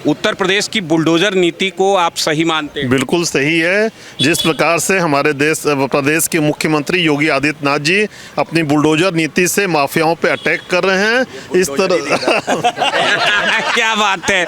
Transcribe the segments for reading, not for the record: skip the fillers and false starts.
उत्तर प्रदेश की बुलडोजर नीति को आप सही मानते हैं? बिल्कुल सही है। जिस प्रकार से हमारे प्रदेश के मुख्यमंत्री योगी आदित्यनाथ जी अपनी बुलडोजर नीति से माफियाओं पे अटैक कर रहे हैं, इस तरह क्या बात है।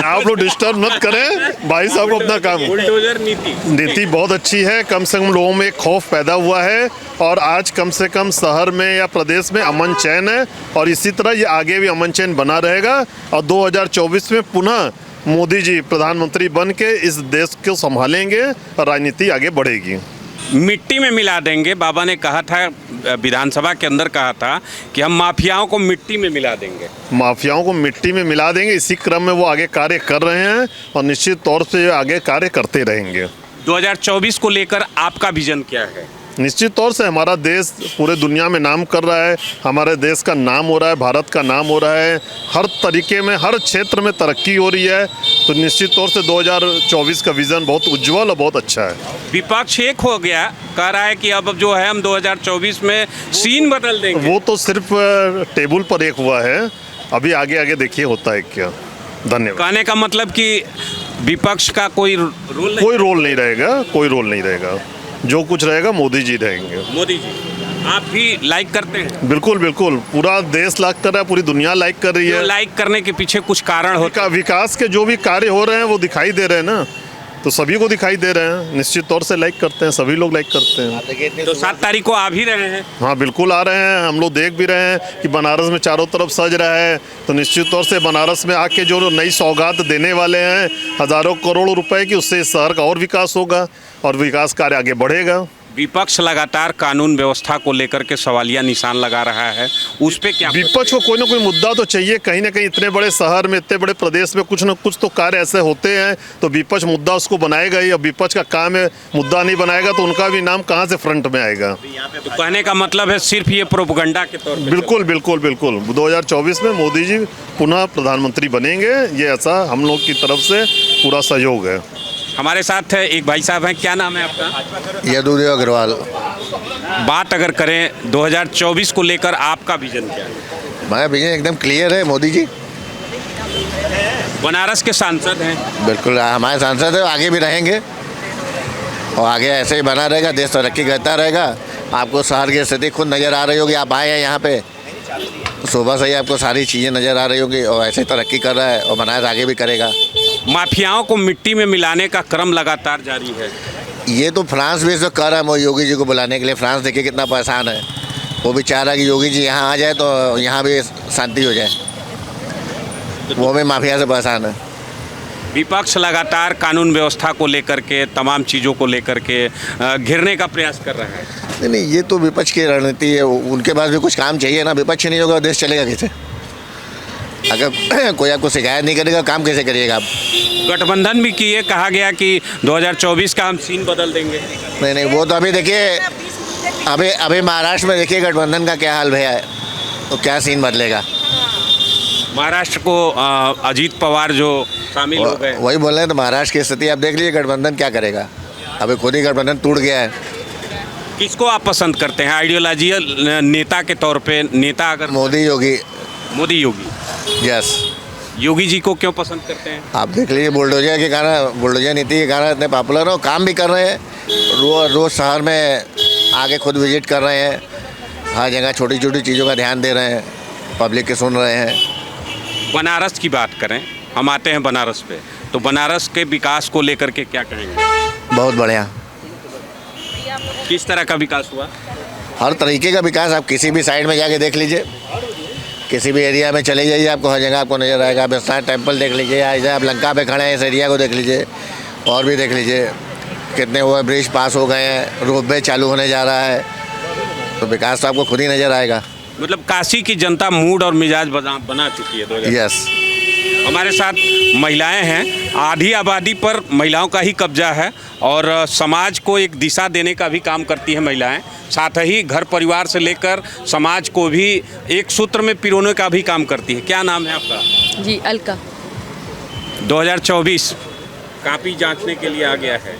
आप लोग डिस्टर्ब मत करें, भाई साहब को अपना काम। बुलडोजर नीति बहुत अच्छी है, कम से कम लोगों में खौफ पैदा हुआ है और आज कम से कम शहर में या प्रदेश में अमन चैन है और इसी तरह ये आगे भी अमन चैन बना रहेगा और 2024 में पुनः मोदी जी प्रधानमंत्री बन के इस देश को संभालेंगे और राजनीति आगे बढ़ेगी। मिट्टी में मिला देंगे, बाबा ने कहा था, विधानसभा के अंदर कहा था कि हम माफियाओं को मिट्टी में मिला देंगे। माफियाओं को मिट्टी में मिला देंगे, इसी क्रम में वो आगे कार्य कर रहे हैं और निश्चित तौर से आगे कार्य करते रहेंगे। 2024 को लेकर आपका विजन क्या है? निश्चित तौर से हमारा देश पूरे दुनिया में नाम कर रहा है, हमारे देश का नाम हो रहा है, भारत का नाम हो रहा है, हर तरीके में हर क्षेत्र में तरक्की हो रही है, तो निश्चित तौर से 2024 का विज़न बहुत उज्जवल और बहुत अच्छा है। विपक्ष एक हो गया, कह रहा है कि अब जो है हम 2024 में सीन बदल देंगे। वो तो सिर्फ टेबल पर एक हुआ है, अभी आगे आगे देखिए होता है क्या। धन्यवाद। कहने का मतलब कि विपक्ष का कोई रोल नहीं रहेगा, कोई रोल नहीं रहेगा, जो कुछ रहेगा मोदी जी रहेंगे। मोदी जी आप भी लाइक करते हैं? बिल्कुल बिल्कुल, पूरा देश लाइक कर रहा है, पूरी दुनिया लाइक कर रही है। लाइक करने के पीछे कुछ कारण होता है? विकास के जो भी कार्य हो रहे हैं वो दिखाई दे रहे हैं ना, तो सभी को दिखाई दे रहे हैं, निश्चित तौर से लाइक करते हैं, सभी लोग लाइक करते हैं। तो 7 तारीख को आ भी रहे हैं? हाँ बिल्कुल आ रहे हैं, हम लोग देख भी रहे हैं कि बनारस में चारों तरफ सज रहा है, तो निश्चित तौर से बनारस में आके जो नई सौगात देने वाले हैं हज़ारों करोड़ रुपए की, उससे इस शहर का और विकास होगा और विकास कार्य आगे बढ़ेगा। विपक्ष लगातार कानून व्यवस्था को लेकर के सवालिया निशान लगा रहा है, उस पे क्या? विपक्ष को कोई ना कोई मुद्दा तो चाहिए, कहीं ना कहीं इतने बड़े शहर में, इतने बड़े प्रदेश में कुछ ना कुछ तो कार्य ऐसे होते हैं, तो विपक्ष मुद्दा उसको बनाएगा ही। अब विपक्ष का काम है, मुद्दा नहीं बनाएगा तो उनका भी नाम कहाँ से फ्रंट में आएगा। तो कहने का मतलब है सिर्फ ये प्रोपगंडा के तौर पे? बिल्कुल बिल्कुल बिल्कुल, 2024 में मोदी जी पुनः प्रधानमंत्री बनेंगे, ये ऐसा हम लोग की तरफ से पूरा सहयोग है। हमारे साथ एक भाई साहब हैं, क्या नाम है आपका? यदुदेव अग्रवाल। बात अगर करें 2024 को लेकर आपका विजन क्या है? हमारा विजन एकदम क्लियर है, मोदी जी। बनारस के सांसद हैं? बिल्कुल हमारे सांसद है, आगे भी रहेंगे और आगे ऐसे ही बना रहेगा, देश तरक्की करता रहेगा। आपको शहर की स्थिति खुद नज़र आ रही होगी, आप आए हैं यहाँ पे, सुबह से ही आपको सारी चीज़ें नज़र आ रही होगी और ऐसे तरक्की कर रहा है और बनारस आगे भी करेगा। माफियाओं को मिट्टी में मिलाने का क्रम लगातार जारी है। ये तो फ्रांस भी इसको कर रहा है, योगी जी को बुलाने के लिए। फ्रांस देखिए कितना परेशान है, वो भी चाह रहा है कि योगी जी यहाँ आ जाए तो यहाँ भी शांति हो जाए, वो भी माफिया से परेशान है। विपक्ष लगातार कानून व्यवस्था को लेकर के, तमाम चीज़ों को लेकर के घिरने का प्रयास कर रहा है। नहीं, ये तो विपक्ष की रणनीति है, उनके पास भी कुछ काम चाहिए ना। विपक्ष नहीं होगा देश चलेगा कैसे? अगर कोई आपको शिकायत नहीं करेगा, काम कैसे करिएगा आप? गठबंधन भी किए, कहा गया कि 2024 का हम सीन बदल देंगे। नहीं, वो तो अभी देखिए, अभी महाराष्ट्र में देखिए गठबंधन का क्या हाल भैया है, तो क्या सीन बदलेगा। महाराष्ट्र को अजीत पवार जो शामिल हो गए, वही बोल रहे हैं, तो महाराष्ट्र की स्थिति आप देख लीजिए, गठबंधन क्या करेगा। अभी खुद ही गठबंधन टूट गया है। किसको आप पसंद करते हैं आइडियोलॉजिकल नेता के तौर पे? नेता अगर मोदी योगी यस। योगी जी को क्यों पसंद करते हैं? आप देख लीजिए, बुलडोजर के कारण, बुलडोजर नीति के कारण इतने पॉपुलर हो, काम भी कर रहे हैं, रोज शहर में आगे खुद विजिट कर रहे हैं, हर जगह छोटी छोटी चीज़ों का ध्यान दे रहे हैं, पब्लिक के सुन रहे हैं। बनारस की बात करें, हम आते हैं बनारस पे, तो बनारस के विकास को लेकर के क्या कहेंगे? बहुत बढ़िया। किस तरह का विकास हुआ? हर तरीके का विकास, आप किसी भी साइड में जाके देख लीजिए, किसी भी एरिया में चले जाइए, आपको हर जगह आपको नज़र आएगा। विश्वनाथ टेम्पल देख लीजिए, या आप लंका पे खड़े हैं, इस एरिया को देख लीजिए, और भी देख लीजिए कितने हुए ब्रिज पास हो गए हैं, रोपवे चालू होने जा रहा है, तो विकास तो आपको खुद ही नज़र आएगा। मतलब काशी की जनता मूड और मिजाज बना चुकी है। यस। हमारे साथ महिलाएं हैं, आधी आबादी पर महिलाओं का ही कब्जा है और समाज को एक दिशा देने का भी काम करती हैं महिलाएं, साथ ही घर परिवार से लेकर समाज को भी एक सूत्र में पिरोने का भी काम करती है। क्या नाम है आपका? जी, अलका। 2024 काफी जांचने के लिए आ गया है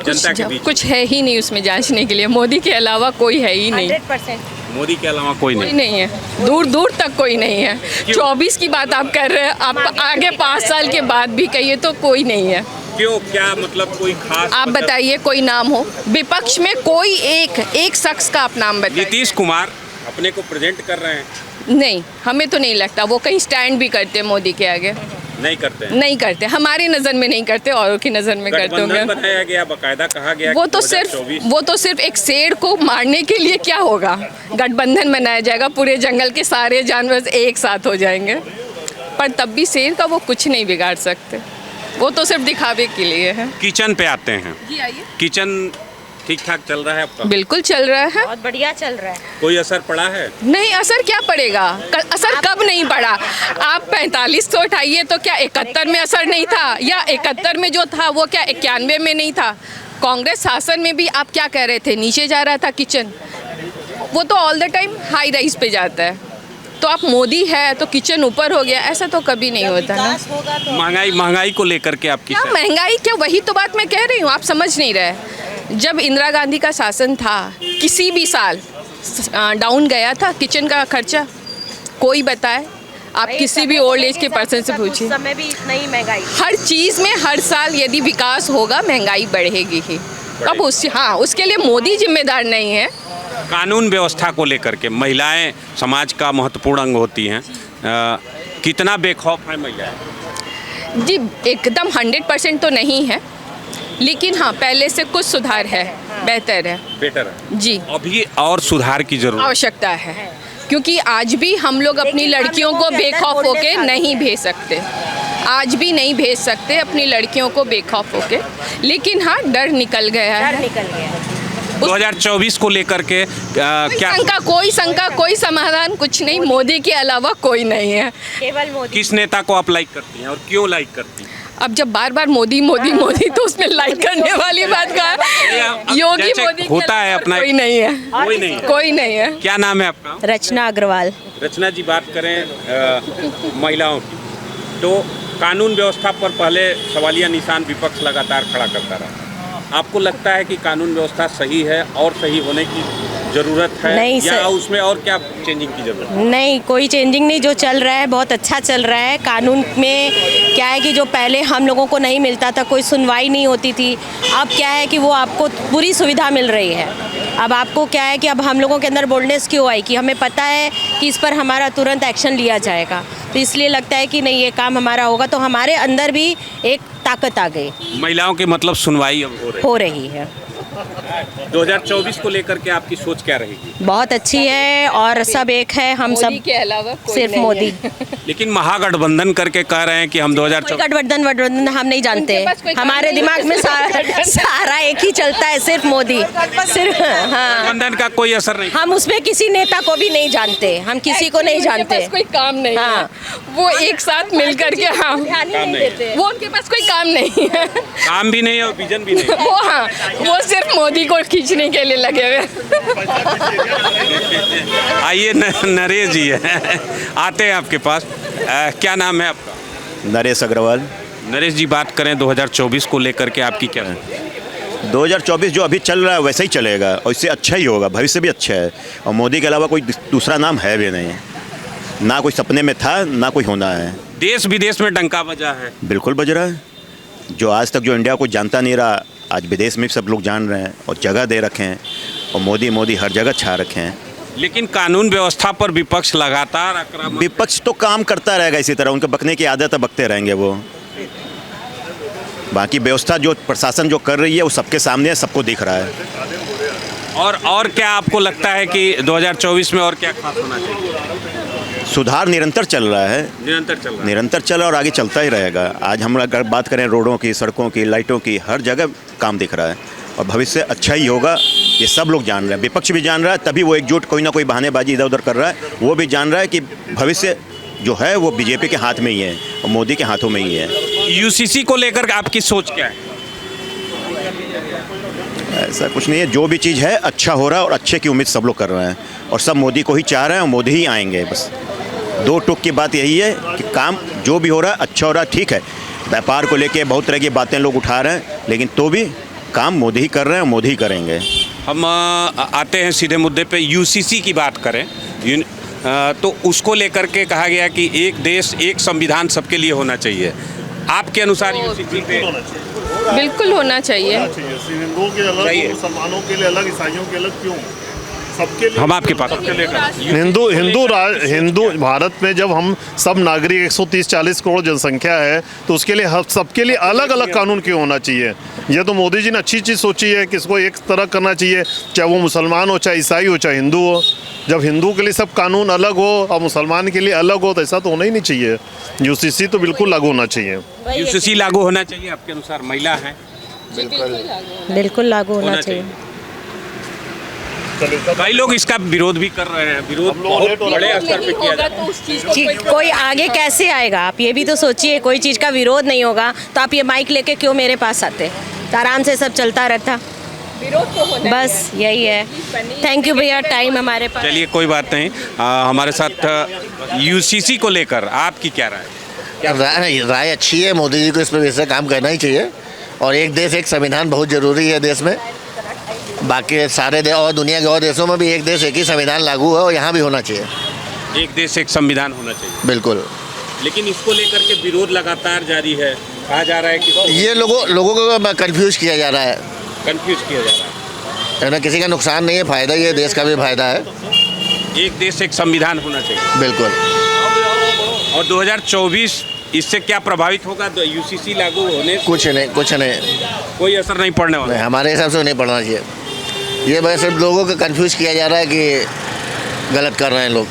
जनता के बीच। कुछ है ही नहीं उसमें जांचने के लिए, मोदी के अलावा कोई है ही नहीं। 100%। मोदी के अलावा कोई कोई नहीं। नहीं है, दूर दूर तक कोई नहीं है। 24 की बात आप कर रहे हैं, आप आगे 5 साल के बाद भी कहिए तो कोई नहीं है। क्यों, क्या मतलब कोई खास? आप बताइए कोई नाम हो विपक्ष में, कोई एक शख्स का आप नाम बताइए। नीतीश कुमार अपने को प्रेजेंट कर रहे हैं? नहीं, हमें तो नहीं लगता वो कहीं स्टैंड भी करते मोदी के आगे। नहीं करते हैं। नहीं करते, हमारी नज़र में नहीं करते, औरों की नज़र में करते गठबंधन होंगे। बनाया गया, बकायदा कहा गया वो कि तो 2024 सिर्फ वो तो सिर्फ एक शेर को मारने के लिए क्या होगा, गठबंधन बनाया जाएगा, पूरे जंगल के सारे जानवर एक साथ हो जाएंगे, पर तब भी शेर का वो कुछ नहीं बिगाड़ सकते, वो तो सिर्फ दिखावे के लिए है। किचन पे आते हैं। जी आइए। किचन ठीक ठाक चल रहा है आपका? बिल्कुल चल रहा है। बहुत बढ़िया चल रहा है। कोई असर पड़ा है? नहीं, असर क्या पड़ेगा, असर कब नहीं पड़ा। आप 45 तो उठाइए तो क्या 71 में असर नहीं था, या 71 में जो था वो क्या 91 में नहीं था। कांग्रेस शासन में भी आप क्या कह रहे थे, नीचे जा रहा था किचन, वो तो all the time high rise पे जाता है। तो आप मोदी है तो किचन ऊपर हो गया, ऐसा तो कभी नहीं होता ना। विकास होगा तो महंगाई को लेकर के आपकी क्या महंगाई, क्या वही तो बात मैं कह रही हूँ, आप समझ नहीं रहे। जब इंदिरा गांधी का शासन था, किसी भी साल डाउन गया था किचन का खर्चा? कोई बताए, आप भाई, किसी भी समय ओल्ड एज के हिसाब पर्सन से उस पूछिए। समय भी इतना ही महंगाई। हर चीज़ में हर साल यदि विकास होगा महंगाई बढ़ेगी ही। अब उसके लिए मोदी जिम्मेदार नहीं है। कानून व्यवस्था को लेकर के महिलाएं समाज का महत्वपूर्ण अंग होती हैं, कितना बेखौफ है महिलाएं? जी एकदम 100% तो नहीं है, लेकिन हाँ पहले से कुछ सुधार है, बेहतर है। बेटर है जी, अभी और सुधार की जरूरत आवश्यकता है, क्योंकि आज भी हम लोग अपनी लेकिन हम लड़कियों लोगों को के अंदर बेखौफ बोलने होके का नहीं भेज सकते। आज भी नहीं भेज सकते अपनी लड़कियों को बेखौफ होके, लेकिन हाँ डर निकल गया है। डर निकल गया। 2024 को लेकर के क्या कोई शंका, कोई समाधान कुछ नहीं, मोदी के अलावा कोई नहीं है। केवल मोदी। किस नेता को आप लाइक करती हैं और क्यों लाइक करती हैं? अब जब बार बार मोदी मोदी मोदी तो उसमें लाइक करने वाली बात का है। योगी जैसे मोदी के होता है अलावा अपना- कोई नहीं है, कोई नहीं है। कोई नहीं है। क्या नाम है आपका? रचना अग्रवाल। रचना जी, बात करें महिलाओं की तो कानून व्यवस्था पर पहले सवालिया निशान विपक्ष लगातार खड़ा करता रहा। आपको लगता है कि कानून व्यवस्था सही है और सही होने की ज़रूरत है, नहीं या सर। उसमें और क्या चेंजिंग की ज़रूरत है? नहीं, कोई चेंजिंग नहीं, जो चल रहा है बहुत अच्छा चल रहा है। कानून में क्या है कि जो पहले हम लोगों को नहीं मिलता था, कोई सुनवाई नहीं होती थी, अब क्या है कि वो आपको पूरी सुविधा मिल रही है। अब आपको क्या है कि अब हम लोगों के अंदर बोल्डनेस क्यों आई कि हमें पता है कि इस पर हमारा तुरंत एक्शन लिया जाएगा, तो इसलिए लगता है कि नहीं ये काम हमारा होगा, तो हमारे अंदर भी एक ताकत आ गई, महिलाओं की मतलब सुनवाई अब हो रही है। 2024 को लेकर के आपकी सोच क्या रहेगी? बहुत अच्छी है और सब एक है, हम मोदी सब के अलावा कोई सिर्फ नहीं मोदी। है। लेकिन महागठबंधन करके कह रहे हैं कि हम कोई 2024 गठबंधन हम नहीं जानते, उनके पास कोई काम हमारे नहीं दिमाग में है। सारा एक ही चलता है, सिर्फ मोदी, सिर्फ हाँ। गठबंधन का कोई असर नहीं। हम उसमें किसी नेता को भी नहीं जानते, हम किसी को नहीं उनके जानते। पास कोई काम नहीं हाँ। है, वो एक साथ मिल करके हाँ, ध्यान ही काम नहीं नहीं। देते। वो उनके पास कोई काम नहीं है। काम भी नहीं है और विजन भी नहीं। वो हाँ, वो सिर्फ मोदी को खींचने के लिए लगे हुए। आइए नरेश जी है, आते हैं आपके पास। क्या नाम है आपका? नरेश अग्रवाल। नरेश जी, बात करें 2024 को लेकर के आपकी क्या है? 2024 जो अभी चल रहा है वैसे ही चलेगा और इससे अच्छा ही होगा, भविष्य भी अच्छा है। और मोदी के अलावा कोई दूसरा नाम है भी नहीं, ना कोई सपने में था ना कोई होना है। देश विदेश में डंका बजा है। बिल्कुल बज रहा है। जो आज तक जो इंडिया को जानता नहीं रहा, आज विदेश में भी सब लोग जान रहे हैं और जगह दे रखे हैं, और मोदी मोदी हर जगह छा रखे हैं। लेकिन कानून व्यवस्था पर विपक्ष लगातार आक्रामक। विपक्ष तो काम करता रहेगा इसी तरह, उनके बकने की आदत है, बकते रहेंगे वो। बाकी व्यवस्था जो प्रशासन जो कर रही है वो सबके सामने है, सबको दिख रहा है। और क्या आपको लगता है कि 2024 में और क्या खास होना चाहिए? सुधार निरंतर चल रहा है, निरंतर चल रहा है। निरंतर चला और आगे चलता ही रहेगा। आज हम अगर बात करें रोडों की, सड़कों की, लाइटों की, हर जगह काम दिख रहा है और भविष्य अच्छा ही होगा, ये सब लोग जान रहे हैं। विपक्ष भी जान रहा है, तभी वो एकजुट कोई ना कोई बहानेबाजी इधर उधर कर रहा है। वो भी जान रहा है कि भविष्य जो है वो बीजेपी के हाथ में ही है और मोदी के हाथों में ही है। यूसीसी को लेकर आपकी सोच क्या है? ऐसा कुछ नहीं है, जो भी चीज़ है अच्छा हो रहा है और अच्छे की उम्मीद सब लोग कर रहे हैं और सब मोदी को ही चाह रहे हैं और मोदी ही आएंगे। बस दो टुक की बात यही है कि काम जो भी हो रहा है अच्छा हो रहा है। ठीक है, व्यापार को लेके बहुत तरह की बातें लोग उठा रहे हैं, लेकिन तो भी काम मोदी ही कर रहे हैं और मोदी ही करेंगे। हम आते हैं सीधे मुद्दे पे, यूसीसी की बात करें तो उसको लेकर के कहा गया कि एक देश एक संविधान सबके लिए होना चाहिए। आपके अनुसार यूसीसी पे बिल्कुल होना चाहिए। हिंदुओं के अलग, चाहिए। मुसलमानों के लिए अलग, ईसाइयों के अलग, क्यों? सबके लिए। हम आपके पास हिंदू भारत में जब हम सब नागरिक 130-40 करोड़ जनसंख्या है तो उसके लिए सबके लिए अलग अलग कानून क्यों होना चाहिए? ये तो मोदी जी ने अच्छी चीज़ सोची है कि इसको एक तरह करना चाहिए, चाहे वो मुसलमान हो, चाहे ईसाई हो, चाहे हिंदू हो। जब हिंदू के लिए सब कानून अलग हो और मुसलमान के लिए अलग हो तो ऐसा तो होना ही नहीं चाहिए। यूसीसी तो बिल्कुल लागू होना चाहिए। यूसीसी लागू होना चाहिए आपके अनुसार? महिला है, बिल्कुल लागू होना चाहिए। कई लोग इसका विरोध भी कर रहे हैं, विरोध बहुत बड़े स्तर पे किया जा रहा है। कोई आगे कैसे आएगा? आप ये भी तो सोचिए, कोई चीज़ का विरोध नहीं होगा तो आप ये माइक लेके क्यों मेरे पास आते? तो आराम से सब चलता रहता। विरोध तो होना बस यही है। थैंक यू भैया, टाइम हमारे पास। चलिए कोई बात नहीं। हमारे साथ यूसीसी को लेकर आपकी क्या राय है? राय अच्छी है, मोदी जी को इस पर वैसे काम करना ही चाहिए। और एक देश एक संविधान बहुत ज़रूरी है देश में। बाकी सारे और दुनिया के और देशों में भी एक देश एक ही संविधान लागू है और यहाँ भी होना चाहिए। एक देश एक संविधान होना चाहिए, बिल्कुल। लेकिन इसको लेकर के विरोध लगातार जारी है। कहा जा रहा है कि ये लोगों को कंफ्यूज किया जा रहा है, कंफ्यूज किया जा रहा है ना। किसी का नुकसान नहीं है, फ़ायदा ही है, देश का भी फायदा है। एक देश एक संविधान होना चाहिए, बिल्कुल। और 2024 इससे क्या प्रभावित होगा? यूसीसी लागू होने से कुछ नहीं, कोई असर नहीं पड़ने वाला। हमारे हिसाब से नहीं पढ़ना चाहिए। ये बस सिर्फ लोगों को कंफ्यूज किया जा रहा है कि गलत कर रहे हैं लोग।